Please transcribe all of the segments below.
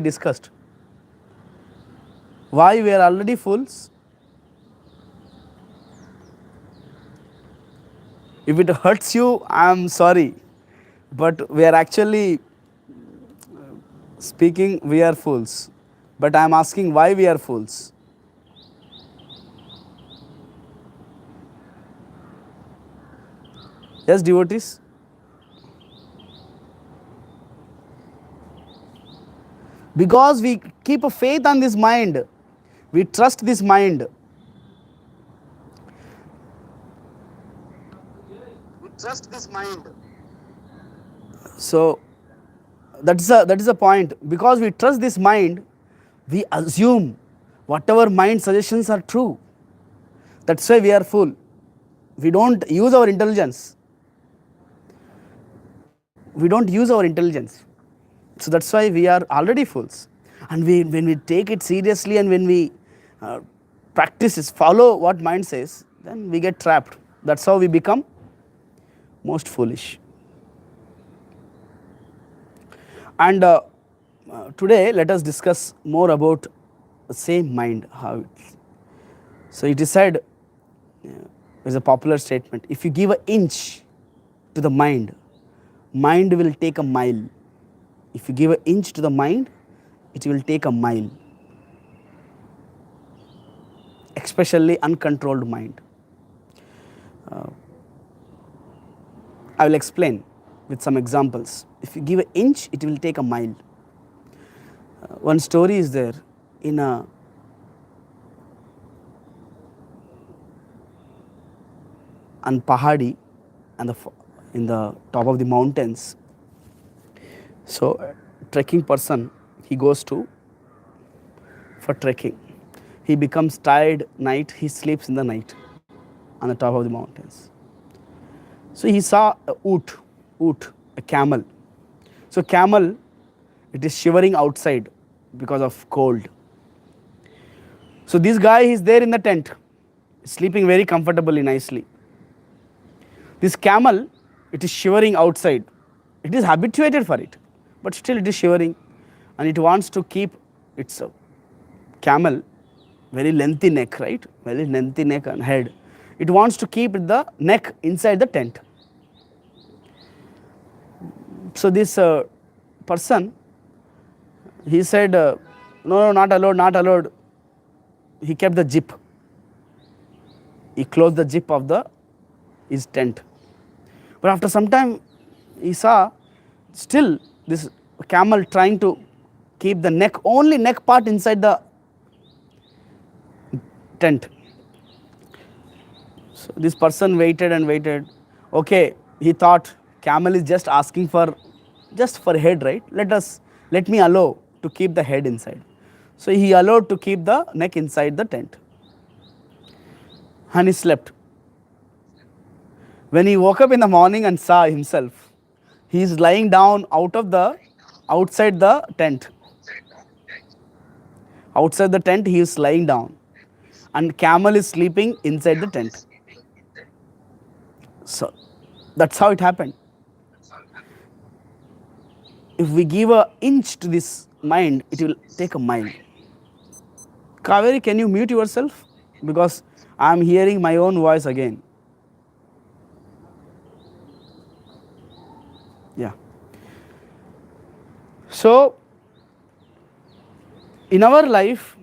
discussed. Why we are already fools? If it hurts you, I am sorry. But we are actually speaking, we are fools. But I am asking why we are fools. Yes, devotees? Because we keep a faith on this mind. We trust this mind. We trust this mind. So that is a point. Because we trust this mind, we assume whatever mind suggestions are true. That's why we are fool. We don't use our intelligence. We don't use our intelligence. So that's why we are already fools. And when we take it seriously and when we practice this, follow what mind says, then we get trapped. That's how we become most foolish. And today let us discuss more about the same mind. How so it is said, is a popular statement, if you give an inch to the mind, mind will take a mile. If you give an inch to the mind, it will take a mile. Especially uncontrolled mind. I will explain with some examples. If you give an inch, it will take a mile. One story is there in a on Pahadi and in the top of the mountains. So a trekking person, he goes for trekking. He becomes tired night, he sleeps in the night on the top of the mountains. So he saw a oot, a camel. So camel, it is shivering outside because of cold. So this guy is there in the tent, sleeping very comfortably, nicely. This camel, it is shivering outside. It is habituated for it, but still it is shivering, and it wants to keep its camel, very lengthy neck, right? Very lengthy neck and head. It wants to keep the neck inside the tent. So this person, he said, no, not allowed, not allowed. He kept the zip. He closed the zip of his tent. But after some time, he saw still this camel trying to keep the neck, only neck part inside the tent. So this person waited and waited. Okay, he thought camel is just asking for head, right? Let me allow to keep the head inside. So he allowed to keep the neck inside the tent. And he slept. When he woke up in the morning and saw himself, he is lying down outside the tent. Outside the tent, he is lying down. And camel is sleeping inside the tent. So that's how it happened. If we give an inch to this mind, it will take a mile. Kaveri, can you mute yourself? Because I am hearing my own voice again. Yeah. So, in our life,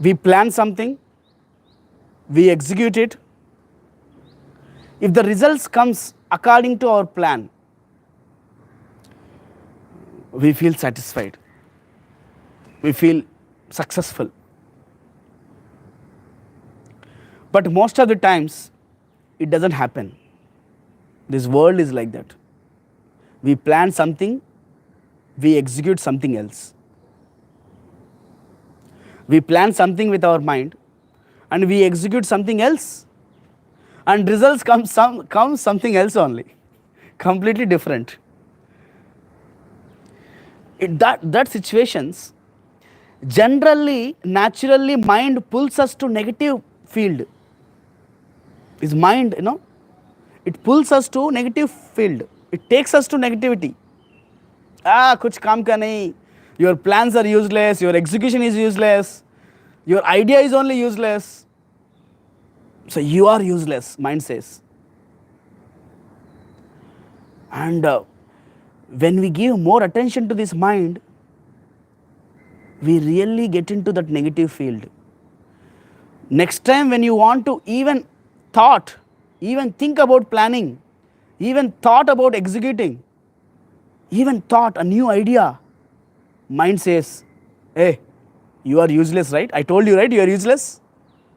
we plan something, we execute it. If the results comes according to our plan, we feel satisfied. We feel successful. But most of the times, it doesn't happen. This world is like that. We plan something, we execute something else. We plan something with our mind and we execute something else, and results come something else only, completely different. That situations, generally, naturally, mind pulls us to negative field. Is mind, it pulls us to negative field. It takes us to negativity. कुछ काम का नहीं, your plans are useless, your execution is useless, your idea is only useless. So you are useless, mind says. And when we give more attention to this mind, we really get into that negative field. Next time when you want to even think about planning, even thought about executing, even thought a new idea, mind says, hey, you are useless, right? I told you, right? You are useless.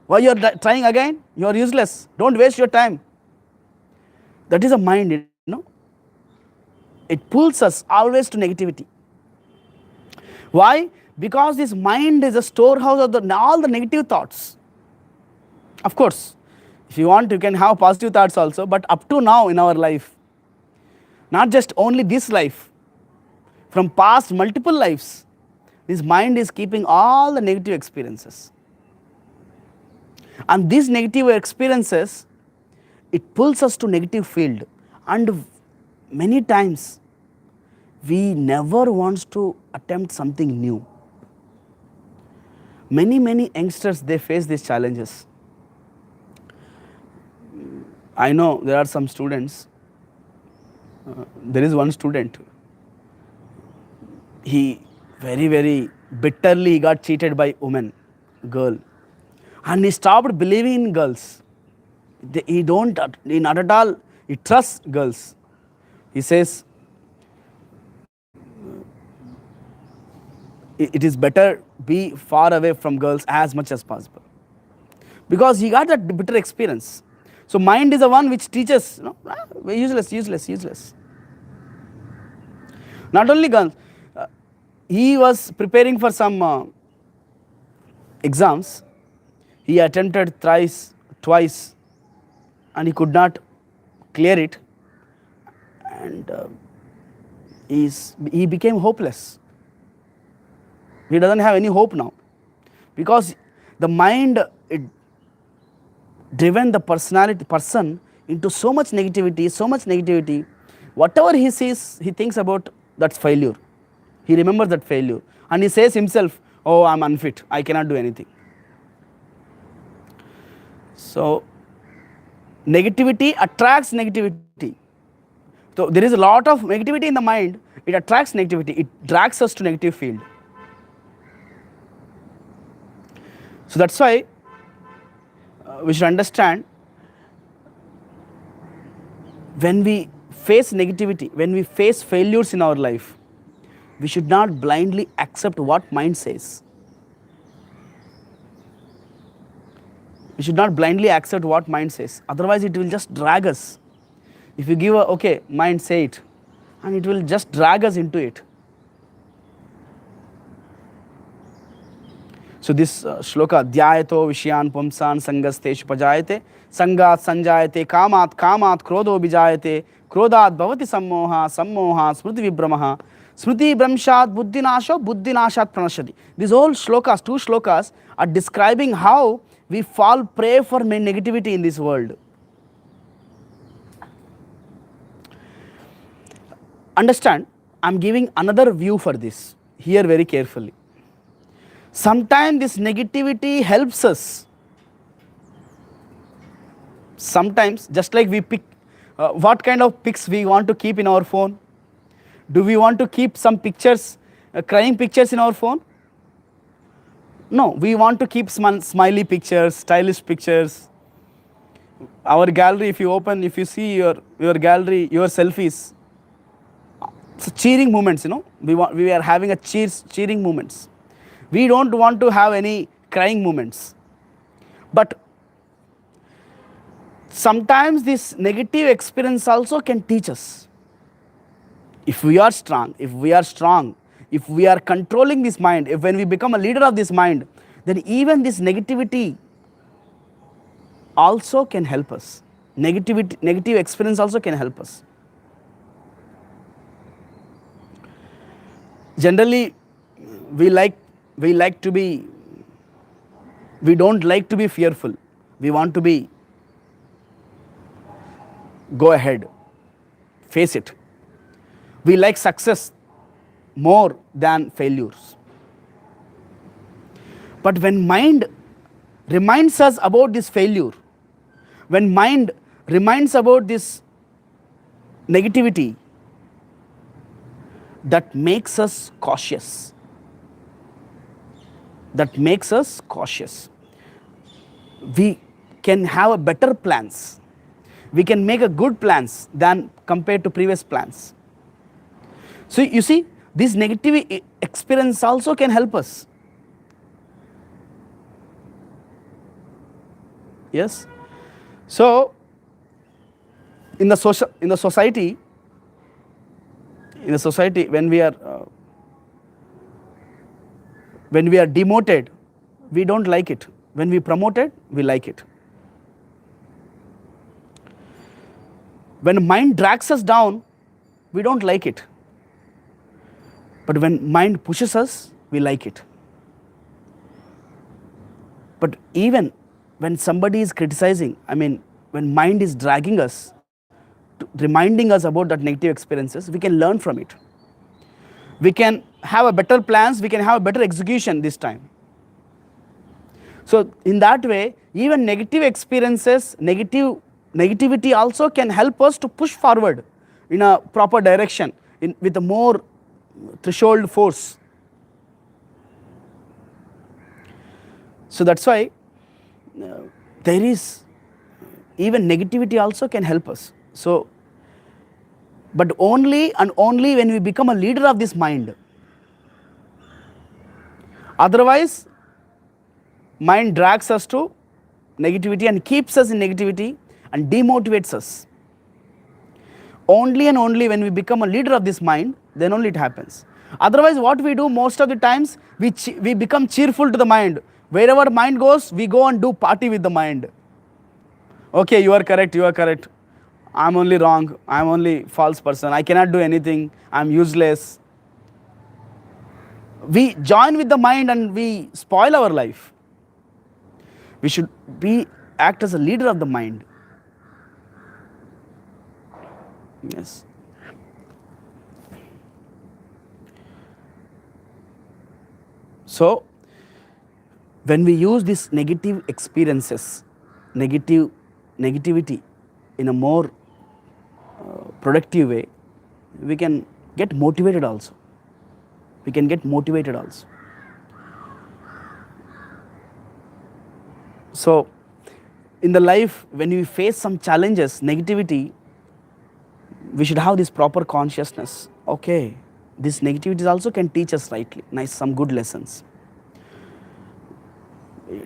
Why you are trying again? You are useless. Don't waste your time. That is a mind, you know. It pulls us always to negativity. Why? Because this mind is a storehouse of all the negative thoughts. Of course, if you want, you can have positive thoughts also, but up to now in our life, not just only this life, from past multiple lives, this mind is keeping all the negative experiences. And these negative experiences, it pulls us to negative field. And many times, we never want to attempt something new. Many youngsters, they face these challenges. I know there are some students. There is one student. He very bitterly got cheated by girl, and he stopped believing in girls. He not at all. He trusts girls. He says, it is better be far away from girls as much as possible, because he got that bitter experience. So mind is the one which teaches, useless. Not only girls, he was preparing for some exams. He attempted twice, and he could not clear it, and he became hopeless. He doesn't have any hope now, because the mind, it driven the person into so much negativity. Whatever he sees, he thinks about that's failure. He remembers that failure, and he says himself, oh, I'm unfit, I cannot do anything. So negativity attracts negativity. So there is a lot of negativity in the mind. It attracts negativity. It drags us to negative field. So that's why we should understand, when we face negativity, when we face failures in our life, we should not blindly accept what mind says. We should not blindly accept what mind says. Otherwise, it will just drag us. If you give okay, mind say it, and it will just drag us into it. So this shloka, dhyayato vishyan pumsan sangasteshu pajayate, sangat sanjayate, kamat krodho bijayate, krodhat bhavati sammoha smriti vibramaha, smriti bramshat buddhinashat pranashati. These whole shlokas, 2 shlokas, are describing how we fall prey for negativity in this world. Understand, I am giving another view for this. Hear very carefully. Sometimes this negativity helps us. Sometimes, just like we pick, what kind of pics we want to keep in our phone? Do we want to keep some pictures, crying pictures in our phone? No, we want to keep smiley pictures, stylish pictures. Our gallery, if you see your gallery, your selfies, so cheering moments, we are having a cheering moments. We don't want to have any crying moments. But sometimes this negative experience also can teach us. If we are strong, if we are controlling this mind, when we become a leader of this mind, then even this negativity also can help us. Negative experience also can help us. Generally, we don't like to be fearful. We want to go ahead, face it. We like success. more than failures. But when mind reminds us about this failure, when mind reminds about this negativity, that makes us cautious. That makes us cautious. We can have a better plans. We can make a good plans than compared to previous plans. So you see, this negative experience also can help us. Yes. So in the society, when we are demoted, we don't like it. When we promoted, we like it. When mind drags us down, we don't like it. But when mind pushes us, we like it. But even when somebody is criticizing, when mind is dragging us, reminding us about that negative experiences, we can learn from it. We can have a better plans, we can have a better execution this time. So in that way, even negative experiences, negativity also can help us to push forward in a proper direction, with a more threshold force. So that's why there is, even negativity also can help us. So, but only and only when we become a leader of this mind. Otherwise, mind drags us to negativity and keeps us in negativity and demotivates us. Only and only when we become a leader of this mind, then only it happens. Otherwise, what we do most of the times, we become cheerful to the mind. Wherever mind goes, we go and do party with the mind. Okay, you are correct, you are correct. I'm only wrong, I'm only false person, I cannot do anything, I'm useless. We join with the mind and we spoil our life. We should act as a leader of the mind. Yes. So, when we use these negative experiences, negativity in a more productive way, we can get motivated also. So, in the life, when we face some challenges, negativity, we should have this proper consciousness. Okay, this negativity also can teach us rightly, some good lessons.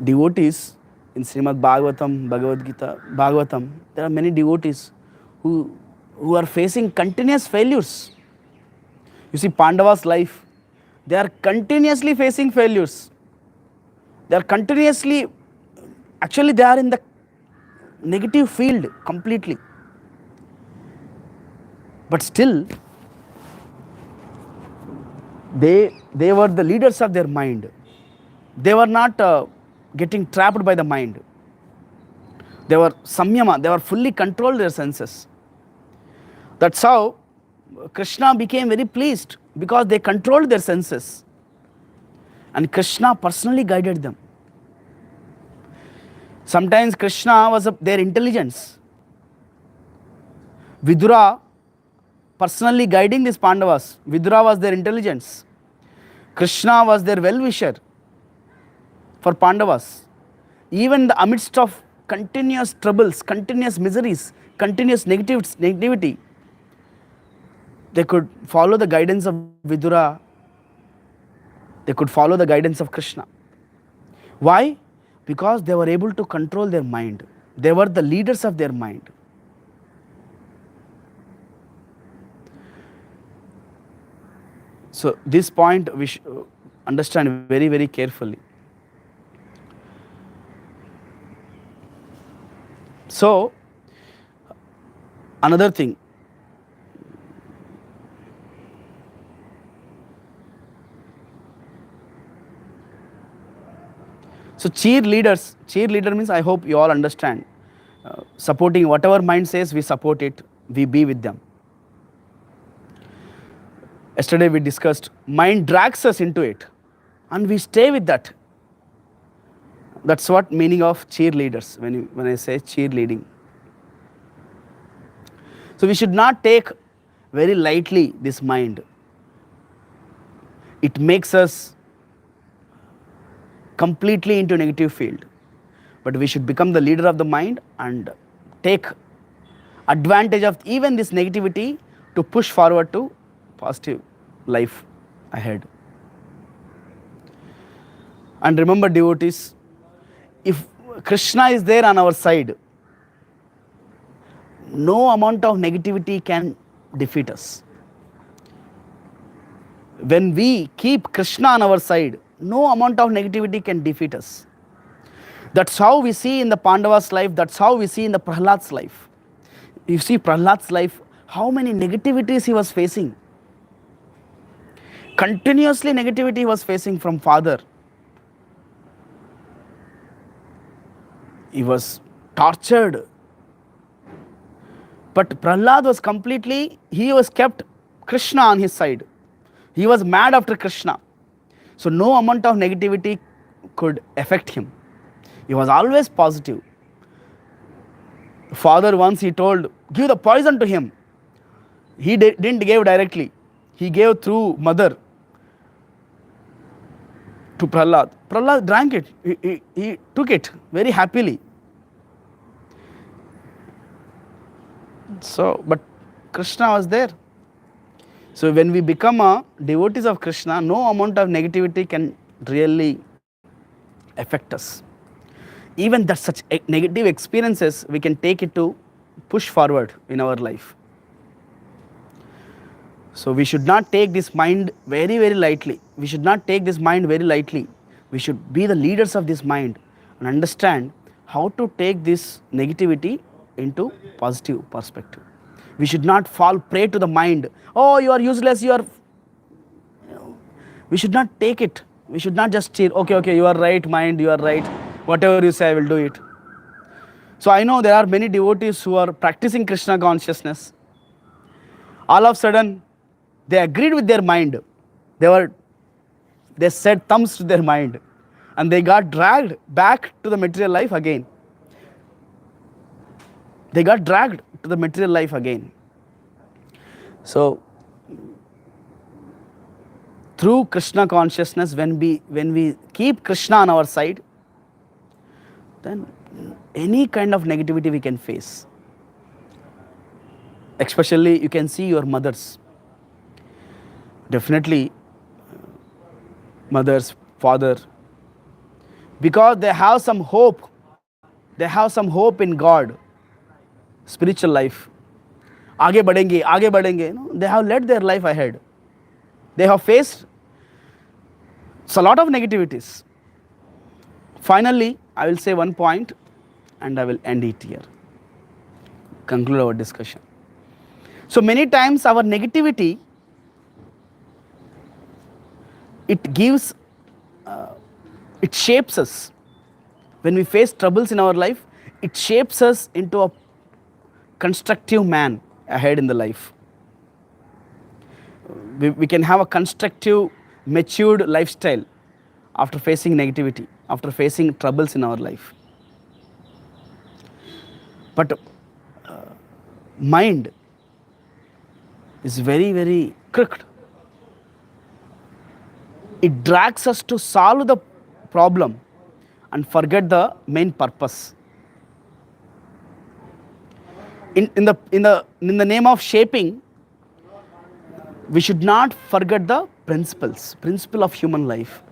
Devotees in Srimad Bhagavatam, Bhagavad Gita, Bhagavatam, there are many devotees who are facing continuous failures. You see, Pandava's life, they are continuously facing failures. They are continuously, actually they are in the negative field completely. But still, they were the leaders of their mind. They were not getting trapped by the mind. They were samyama, they were fully controlled their senses. That's how Krishna became very pleased, because they controlled their senses. And Krishna personally guided them. Sometimes Krishna was their intelligence. Vidura personally guiding these Pandavas. Vidura was their intelligence. Krishna was their well-wisher for Pandavas. Even in the amidst of continuous troubles, continuous miseries, continuous negativity, they could follow the guidance of Vidura. They could follow the guidance of Krishna. Why? Because they were able to control their mind. They were the leaders of their mind. So this point we should understand very, very carefully. So, another thing, so cheerleader means, I hope you all understand, supporting whatever mind says, we support it, we be with them. Yesterday we discussed mind drags us into it and we stay with that. That's what meaning of cheerleaders when I say cheerleading. So we should not take very lightly this mind. It makes us completely into negative field. But we should become the leader of the mind and take advantage of even this negativity to push forward to positive life ahead. And remember, devotees, if Krishna is there on our side, no amount of negativity can defeat us. When we keep Krishna on our side, no amount of negativity can defeat us. That's how we see in the Pandavas' life, that's how we see in the Prahlad's life. You see Prahlad's life, how many negativities he was facing. Continuously negativity he was facing from father. He was tortured. But Prahlad was completely, he was kept Krishna on his side. He was mad after Krishna. So no amount of negativity could affect him. He was always positive. Father once he told, give the poison to him. He didn't give directly. He gave through mother to Prahlad. Prahlad drank it. He took it very happily. So, but Krishna was there. So when we become a devotees of Krishna, no amount of negativity can really affect us. Even that such negative experiences, we can take it to push forward in our life. So we should not take this mind very, very lightly. We should not take this mind very lightly. We should be the leaders of this mind and understand how to take this negativity into positive perspective. We should not fall prey to the mind. Oh, you are useless, you are... We should not take it. We should not just cheer, okay, you are right, mind, you are right. Whatever you say, I will do it. So I know there are many devotees who are practicing Krishna consciousness. All of a sudden, they agreed with their mind. They said thumbs to their mind. And they got dragged back to the material life again. They got dragged to the material life again. So, through Krishna consciousness, when we keep Krishna on our side, then any kind of negativity we can face. Especially you can see your mothers. Definitely mothers, father, because they have some hope. They have some hope in God, spiritual life. Aage badenge. No? They have led their life ahead. They have faced a lot of negativities. Finally, I will say one point and I will end it here. Conclude our discussion. So many times our negativity, it gives, it shapes us. When we face troubles in our life, it shapes us into a constructive man ahead in the life. We can have a constructive, matured lifestyle after facing negativity, after facing troubles in our life. But mind is very, very crooked. It drags us to solve the problem and forget the main purpose. In the name of shaping, we should not forget the principle of human life.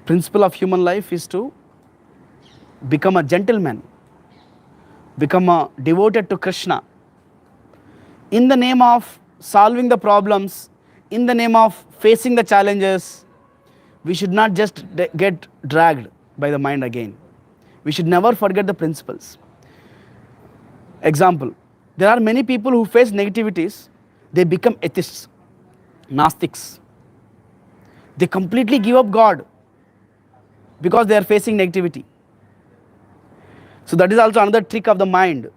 Principle of human life is to become a gentleman, become a devoted to Krishna. In the name of solving the problems, in the name of facing the challenges, we should not just get dragged by the mind again. We should never forget the principles. Example, there are many people who face negativities, they become atheists, Gnostics. They completely give up God because they are facing negativity. So that is also another trick of the mind.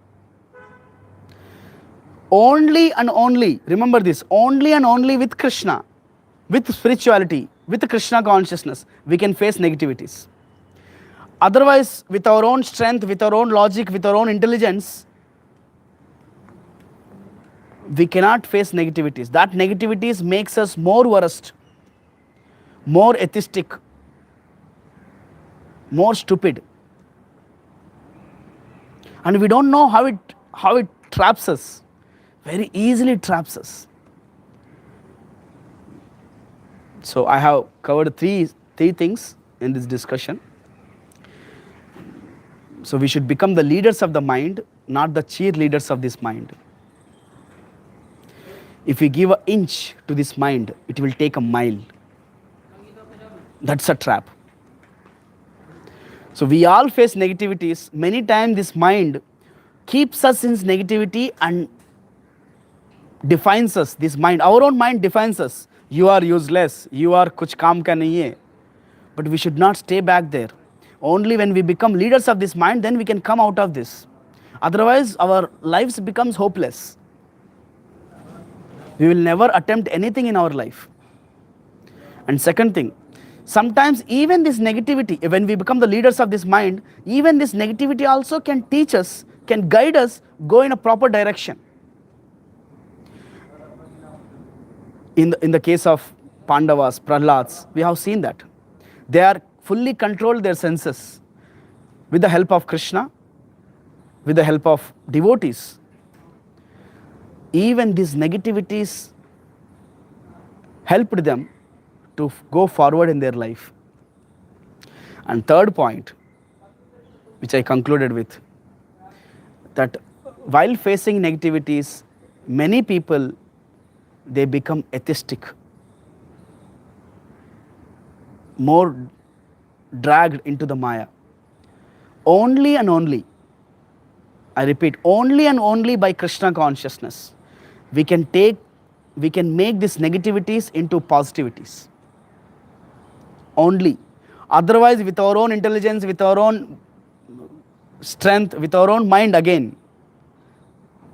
Only and only, remember this, only and only with Krishna, with spirituality, with Krishna consciousness, we can face negativities. Otherwise, with our own strength, with our own logic, with our own intelligence, we cannot face negativities. That negativities makes us more worst, more atheistic, more stupid. And we don't know how it traps us. Very easily traps us. So I have covered three things in this discussion. So we should become the leaders of the mind, not the cheerleaders of this mind. If we give an inch to this mind, it will take a mile. That's a trap. So we all face negativities. Many times this mind keeps us in negativity and defines us. This mind, our own mind defines us. You are useless. You are kuch kaam ka nahi hai. But we should not stay back there. Only when we become leaders of this mind, then we can come out of this. Otherwise, our lives becomes hopeless. We will never attempt anything in our life. And second thing, sometimes even this negativity, when we become the leaders of this mind, even this negativity also can teach us, can guide us, go in a proper direction. In the case of Pandavas, Prahlads, we have seen that. They are fully controlled their senses with the help of Krishna, with the help of devotees. Even these negativities helped them to go forward in their life. And third point, which I concluded with, that while facing negativities, many people, they become atheistic, more dragged into the Maya. Only and only, I repeat, only and only by Krishna consciousness, we can make these negativities into positivities. Only. Otherwise, with our own intelligence, with our own strength, with our own mind again,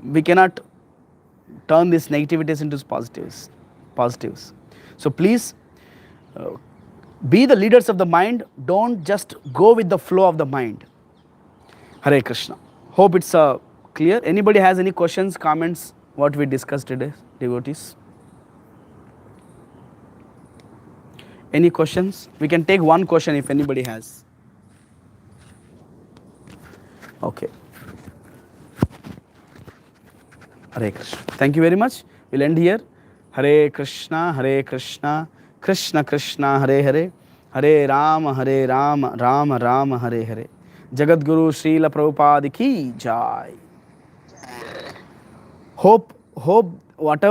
we cannot turn these negativities into positives. So please, be the leaders of the mind. Don't just go with the flow of the mind. Hare Krishna. Hope it's clear. Anybody has any questions, comments, what we discussed today, devotees? Any questions? We can take one question if anybody has. Okay. Hare Krishna. Thank you very much. We'll end here. Hare Krishna, Krishna Krishna, Hare Hare, Hare Rama, Rama Rama, Hare Hare. Jagat Guru Srila Prabhupada ki jai. Hope whatever